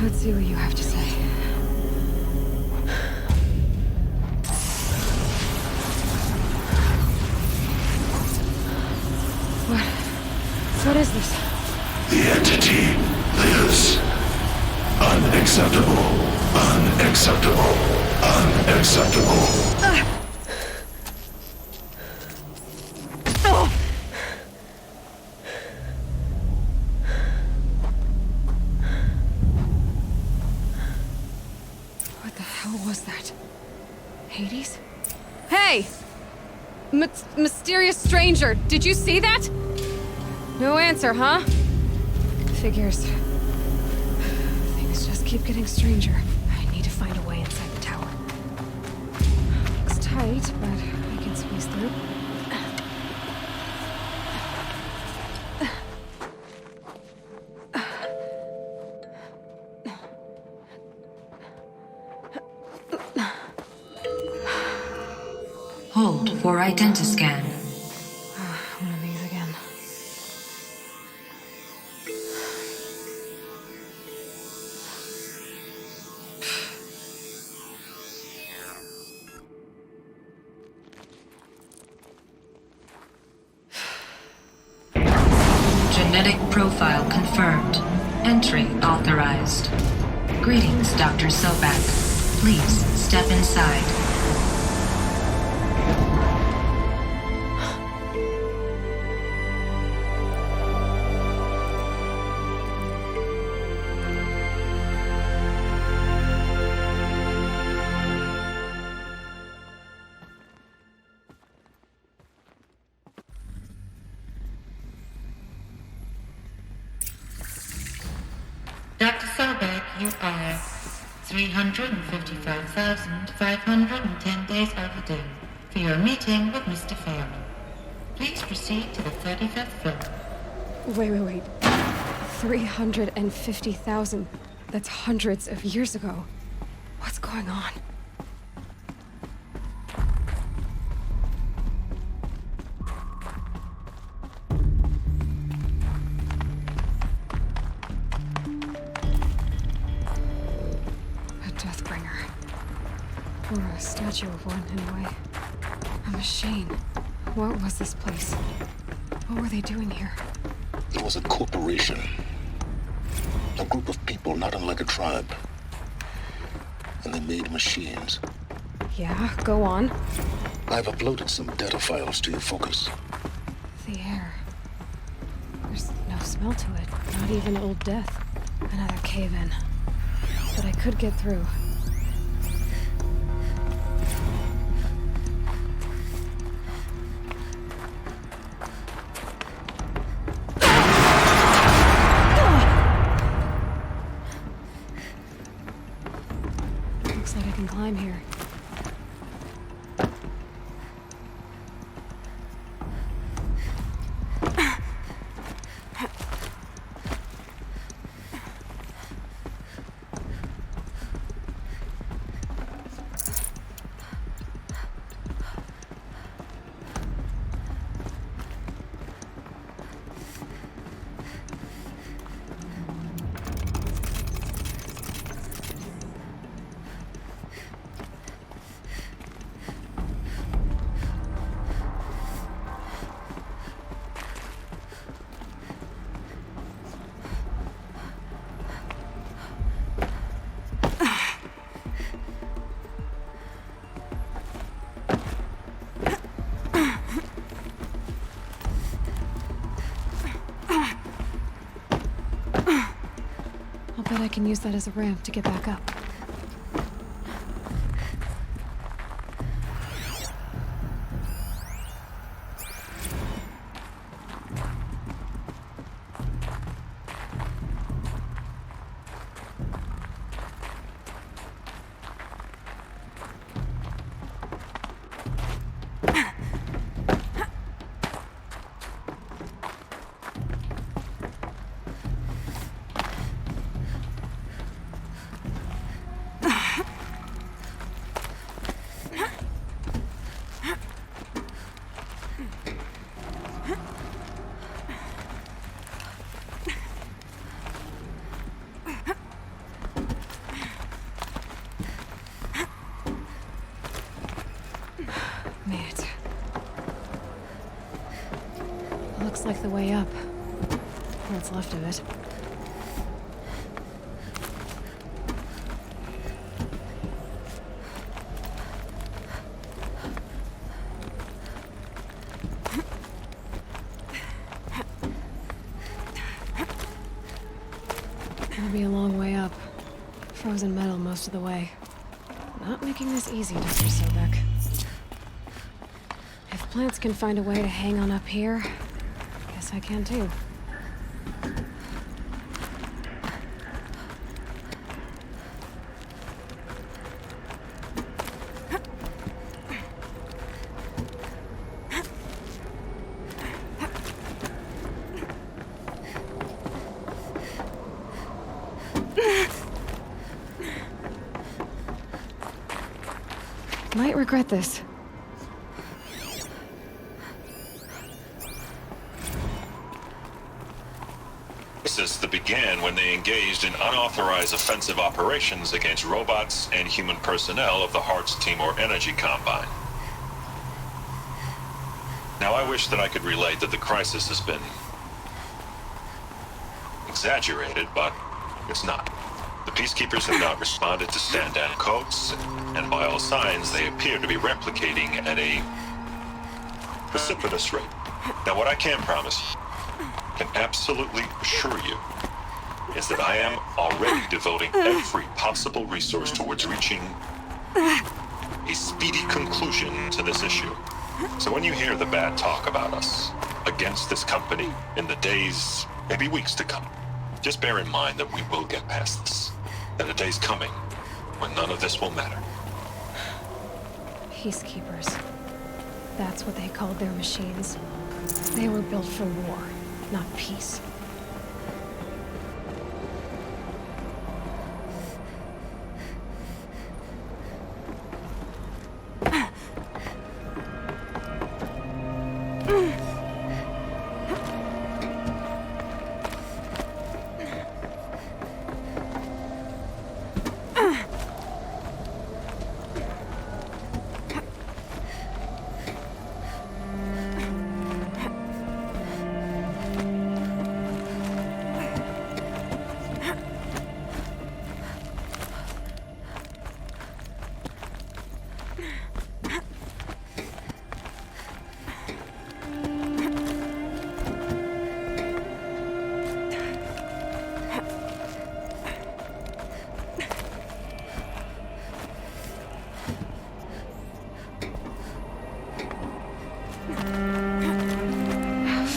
Let's see what you have to say. What is this? The entity lives. Unacceptable. Unacceptable. Unacceptable. What the hell was that? Hades? Hey! Mysterious stranger, did you see that? No answer, huh? Figures. Things just keep getting stranger. I need to find a way inside the tower. Looks tight, but I can squeeze through. Hold for identiscan. One of these again. Genetic profile confirmed. Entry authorized. Greetings, Dr. Sobak. Please step inside. Dr. Sobek, you are 355,510 days overdue for your meeting with Mr. Fairman. Please proceed to the 35th floor. Wait. 350,000. That's hundreds of years ago. What's going on? Or a statue of one, anyway. A machine. What was this place? What were they doing here? It was a corporation. A group of people not unlike a tribe. And they made machines. Yeah, go on. I've uploaded some data files to your focus. The air. There's no smell to it. Not even Old Death. Another cave-in. But I could get through. Looks like I can climb here. I'll bet I can use that as a ramp to get back up. Looks like the way up. What's left of it. It'll be a long way up. Frozen metal most of the way. Not making this easy, Dr. Sobek. If plants can find a way to hang on up here, guess I can too. Might regret this. Crisis that began when they engaged in unauthorized offensive operations against robots and human personnel of the Hearts Timor Energy Combine. Now, I wish that I could relate that the crisis has been exaggerated, but it's not. The Peacekeepers have not responded to stand-down codes, and by all signs, they appear to be replicating at a precipitous rate. Now, what I can promise, can absolutely assure you, is that I am already devoting every possible resource towards reaching a speedy conclusion to this issue. So when you hear the bad talk about us against this company in the days, maybe weeks to come, just bear in mind that we will get past this. That a day's coming when none of this will matter. Peacekeepers. That's what they called their machines. They were built for war, not peace.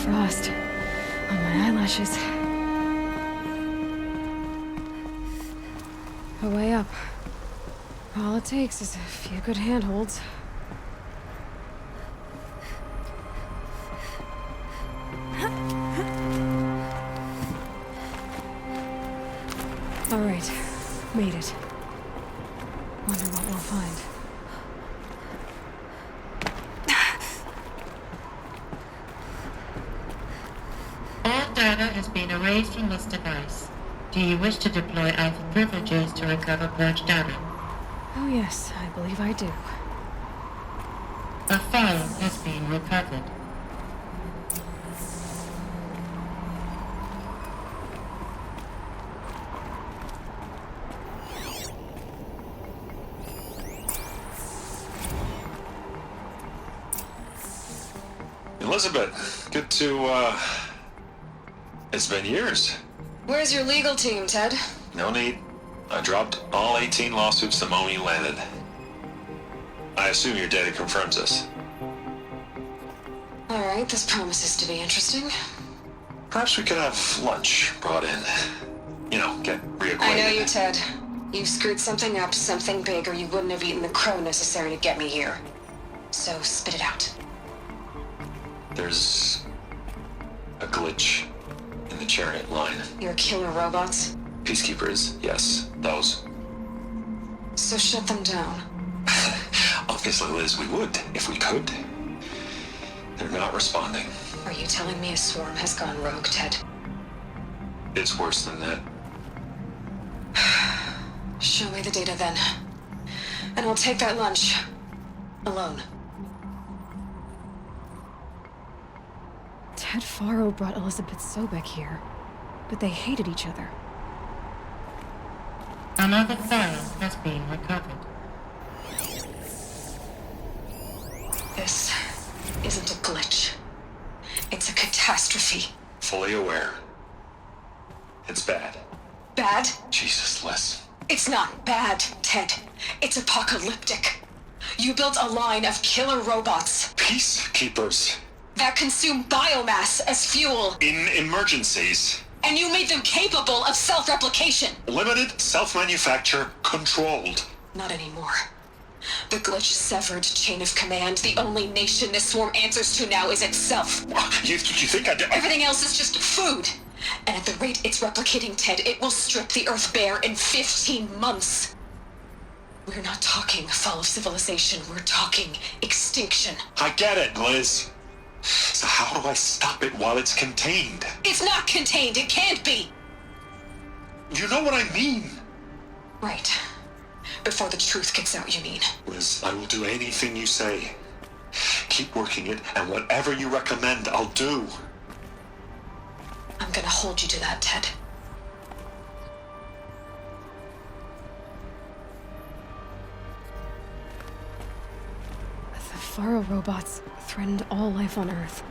Frost on my eyelashes. A way up. All it takes is a few good handholds. All right, made it. Wonder what we'll find. All data has been erased from this device. Do you wish to deploy Alpha privileges to recover purged data? Oh yes, I believe I do. A file has been recovered. Elizabeth, good to, it's been years. Where's your legal team, Ted? No need. I dropped all 18 lawsuits the moment you landed. I assume your data confirms this. All right, this promises to be interesting. Perhaps we could have lunch brought in. You know, get reacquainted. I know you, Ted. You've screwed something up, something big, or you wouldn't have eaten the crow necessary to get me here. So spit it out. There's a glitch in the chariot line. Your killer robots? Peacekeepers, yes, those. So shut them down. Obviously, Liz, we would, if we could. They're not responding. Are you telling me a swarm has gone rogue, Ted? It's worse than that. Show me the data then. And I'll take that lunch. Alone. Ted Faro brought Elizabeth Sobek here, but they hated each other. Another file has been recovered. This isn't a glitch. It's a catastrophe. Fully aware. It's bad. Bad? Jesus, Liz. It's not bad, Ted. It's apocalyptic. You built a line of killer robots Peacekeepers. that consume biomass as fuel, In emergencies. and you made them capable of self-replication. Limited, self-manufacture, controlled. Not anymore. The glitch severed chain of command. The only nation this swarm answers to now is itself. You think I did? Everything else is just food. And at the rate it's replicating, Ted, it will strip the Earth bare in 15 months. We're not talking fall of civilization. We're talking extinction. I get it, Liz. So how do I stop it while it's contained? It's not contained. It can't be. You know what I mean. Right. Before the truth gets out, you mean. Liz, I will do anything you say. Keep working it, and whatever you recommend, I'll do. I'm gonna hold you to that, Ted. The Faro robots threatened all life on Earth.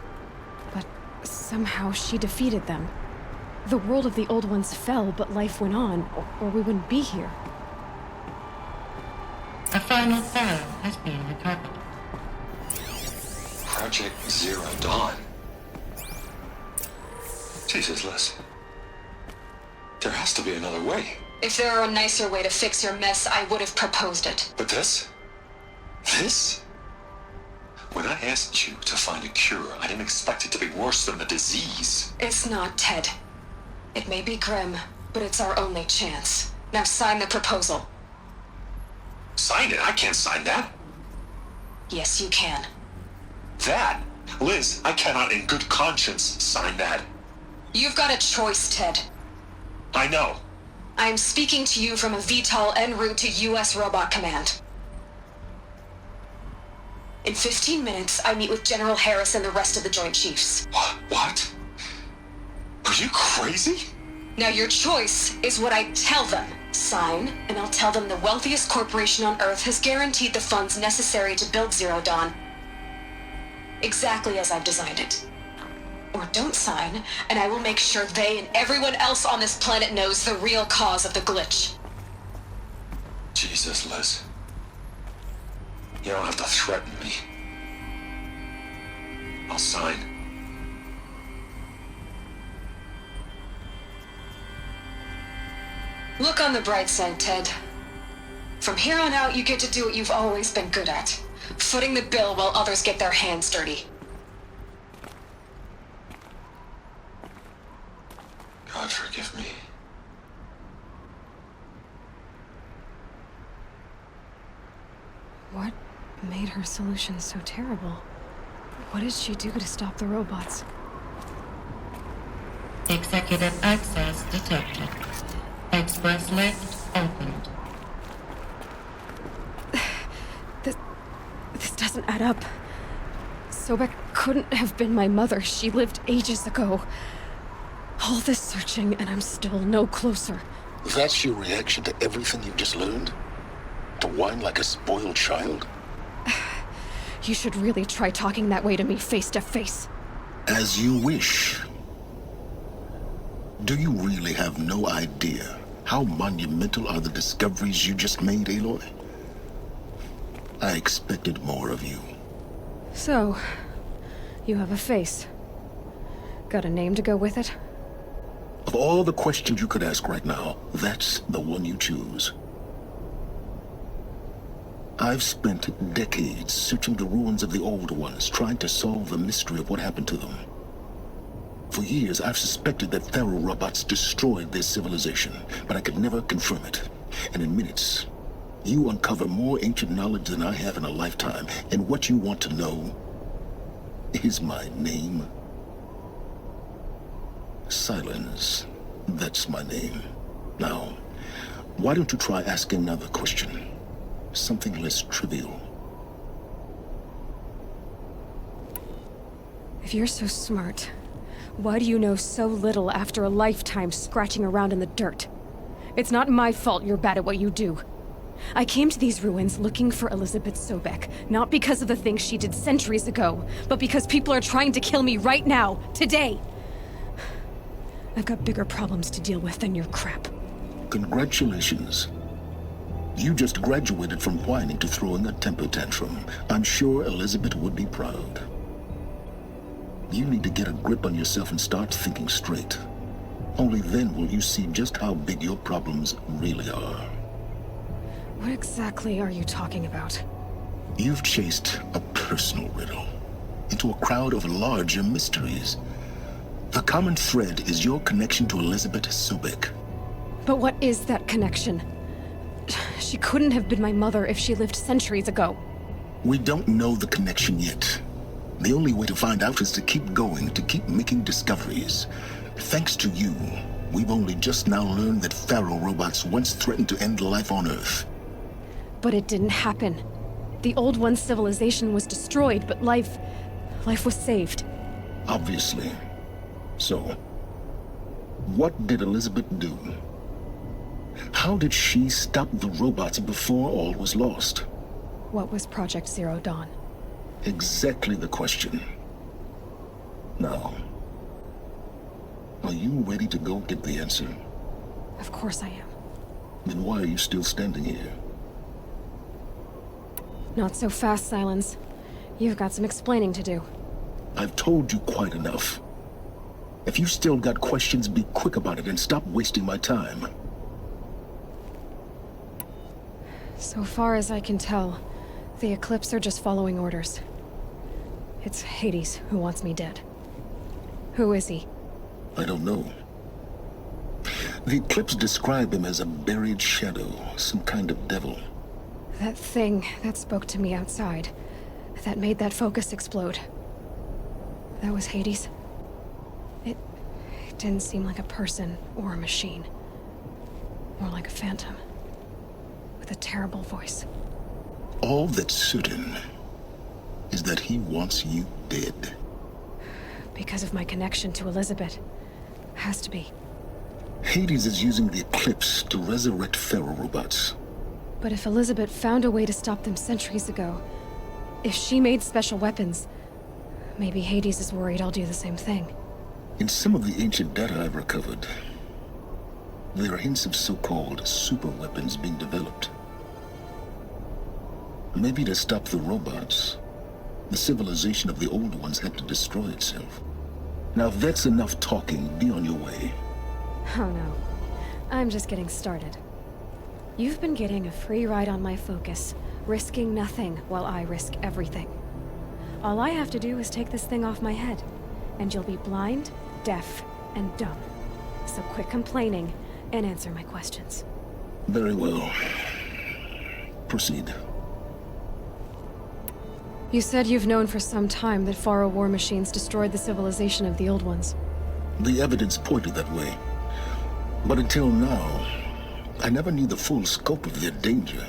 But somehow she defeated them. The world of the old ones fell, but life went on, or we wouldn't be here. A final file has been recovered. Project Zero Dawn. Jesus, Liz. There has to be another way. If there were a nicer way to fix your mess, I would have proposed it. But this? This? When I asked you to find a cure, I didn't expect it to be worse than the disease. It's not, Ted. It may be grim, but it's our only chance. Now sign the proposal. Sign it? I can't sign that. Yes, you can. That? Liz, I cannot in good conscience sign that. You've got a choice, Ted. I know. I'm speaking to you from a VTOL en route to U.S. Robot Command. In 15 minutes, I meet with General Harris and the rest of the Joint Chiefs. What? Are you crazy? Now your choice is what I tell them. Sign, and I'll tell them the wealthiest corporation on Earth has guaranteed the funds necessary to build Zero Dawn. Exactly as I've designed it. Or don't sign, and I will make sure they and everyone else on this planet knows the real cause of the glitch. Jesus, Liz. You don't have to threaten me. I'll sign. Look on the bright side, Ted. From here on out, you get to do what you've always been good at. Footing the bill while others get their hands dirty. God forgive me. What made her solution so terrible? What did she do to stop the robots? Executive access detected. Express lift opened. This doesn't add up. Sobek couldn't have been my mother. She lived ages ago. All this searching, and I'm still no closer. That's your reaction to everything you've just learned? To whine like a spoiled child? You should really try talking that way to me face to face. As you wish. Do you really have no idea how monumental are the discoveries you just made, Aloy? I expected more of you. So, you have a face. Got a name to go with it? Of all the questions you could ask right now, that's the one you choose. I've spent decades searching the ruins of the old ones, trying to solve the mystery of what happened to them. For years, I've suspected that Thero robots destroyed their civilization, but I could never confirm it. And in minutes, you uncover more ancient knowledge than I have in a lifetime, and what you want to know is my name. Silence. That's my name. Now, why don't you try asking another question? Something less trivial. If you're so smart, Why do you know so little after a lifetime scratching around in the dirt? It's not my fault you're bad at what you do. I came to these ruins looking for Elizabeth Sobek, not because of the things she did centuries ago, but because people are trying to kill me right now, today. I've got bigger problems to deal with than your crap. Congratulations. You just graduated from whining to throwing a temper tantrum. I'm sure Elizabeth would be proud. You need to get a grip on yourself and start thinking straight. Only then will you see just how big your problems really are. What exactly are you talking about? You've chased a personal riddle into a crowd of larger mysteries. The common thread is your connection to Elizabeth Sobek. But what is that connection? She couldn't have been my mother if she lived centuries ago. We don't know the connection yet. The only way to find out is to keep going, to keep making discoveries. Thanks to you, we've only just now learned that Pharaoh robots once threatened to end life on Earth. But it didn't happen. The Old One's civilization was destroyed, but life was saved. Obviously. So, what did Elizabeth do? How did she stop the robots before all was lost? What was Project Zero Dawn? Exactly the question. Now, are you ready to go get the answer? Of course I am. Then why are you still standing here? Not so fast, Silence. You've got some explaining to do. I've told you quite enough. If you still got questions, be quick about it and stop wasting my time. So far as I can tell, the Eclipse are just following orders. It's Hades who wants me dead. Who is he? I don't know. The Eclipse describe him as a buried shadow, some kind of devil. That thing that spoke to me outside, that made that focus explode. That was Hades. It didn't seem like a person or a machine. More like a phantom. With a terrible voice. All that's certain is that he wants you dead. Because of my connection to Elizabeth. Has to be. Hades is using the Eclipse to resurrect Pharaoh robots. But if Elizabeth found a way to stop them centuries ago, if she made special weapons, maybe Hades is worried I'll do the same thing. In some of the ancient data I've recovered, there are hints of so-called super weapons being developed. Maybe to stop the robots, the civilization of the old ones had to destroy itself. Now if that's enough talking, be on your way. Oh no. I'm just getting started. You've been getting a free ride on my focus, risking nothing while I risk everything. All I have to do is take this thing off my head, and you'll be blind, deaf, and dumb. So quit complaining and answer my questions. Very well. Proceed. You said you've known for some time that Pharaoh war machines destroyed the civilization of the Old Ones. The evidence pointed that way. But until now, I never knew the full scope of their danger.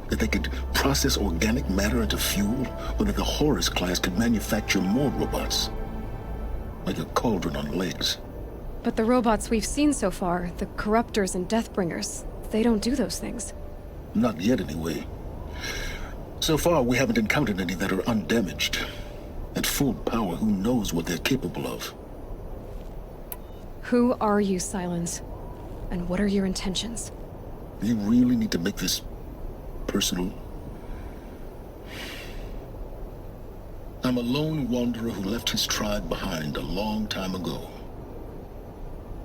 That they could process organic matter into fuel, or that the Horus class could manufacture more robots. Like a cauldron on legs. But the robots we've seen so far, the Corruptors and Deathbringers, they don't do those things. Not yet, anyway. So far, we haven't encountered any that are undamaged. At full power, who knows what they're capable of? Who are you, Silence? And what are your intentions? You really need to make this personal? I'm a lone wanderer who left his tribe behind a long time ago.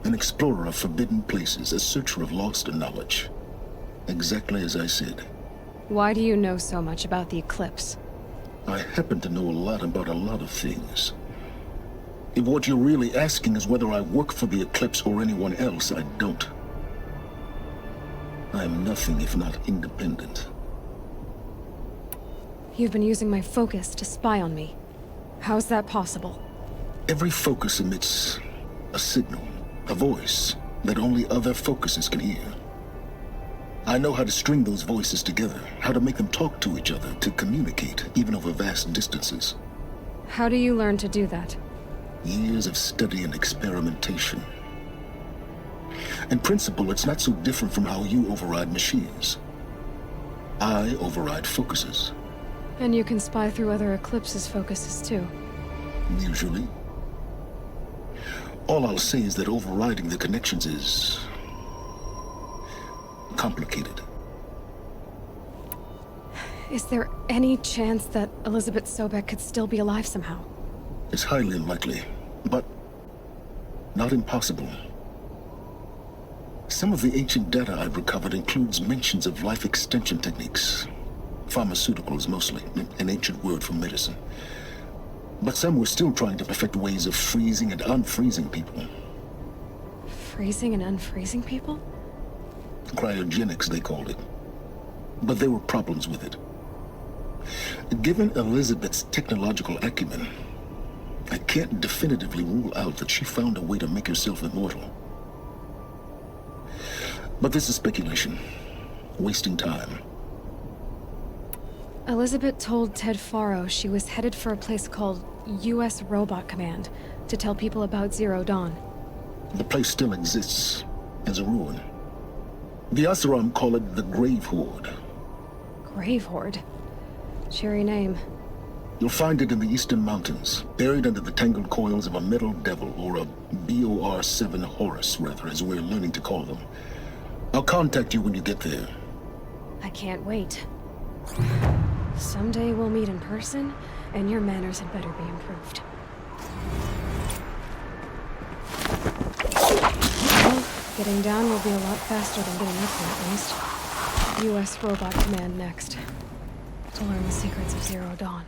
An explorer of forbidden places, a searcher of lost knowledge. Exactly as I said. Why do you know so much about the Eclipse? I happen to know a lot about a lot of things. If what you're really asking is whether I work for the Eclipse or anyone else, I don't. I am nothing if not independent. You've been using my focus to spy on me. How's that possible? Every focus emits a signal, a voice, that only other focuses can hear. I know how to string those voices together, how to make them talk to each other, to communicate, even over vast distances. How do you learn to do that? Years of study and experimentation. In principle, it's not so different from how you override machines. I override focuses. And you can spy through other Eclipse's focuses too. Usually. All I'll say is that overriding the connections is complicated. Is there any chance that Elizabeth Sobek could still be alive somehow? It's highly unlikely, but not impossible. Some of the ancient data I've recovered includes mentions of life extension techniques. Pharmaceuticals, mostly, an ancient word for medicine. But some were still trying to perfect ways of freezing and unfreezing people. Freezing and unfreezing people? Cryogenics, they called it. But there were problems with it. Given Elizabeth's technological acumen, I can't definitively rule out that she found a way to make herself immortal. But this is speculation. Wasting time. Elizabeth told Ted Faro she was headed for a place called U.S. Robot Command to tell people about Zero Dawn. The place still exists as a ruin. The Asaram call it the Grave Horde. Grave Horde? Cheery name. You'll find it in the Eastern Mountains, buried under the tangled coils of a metal devil, or a BOR-7 Horus, rather, as we're learning to call them. I'll contact you when you get there. I can't wait. Someday we'll meet in person, and your manners had better be improved. Well, getting down will be a lot faster than getting up there, at least. U.S. Robot Command next. To learn the secrets of Zero Dawn.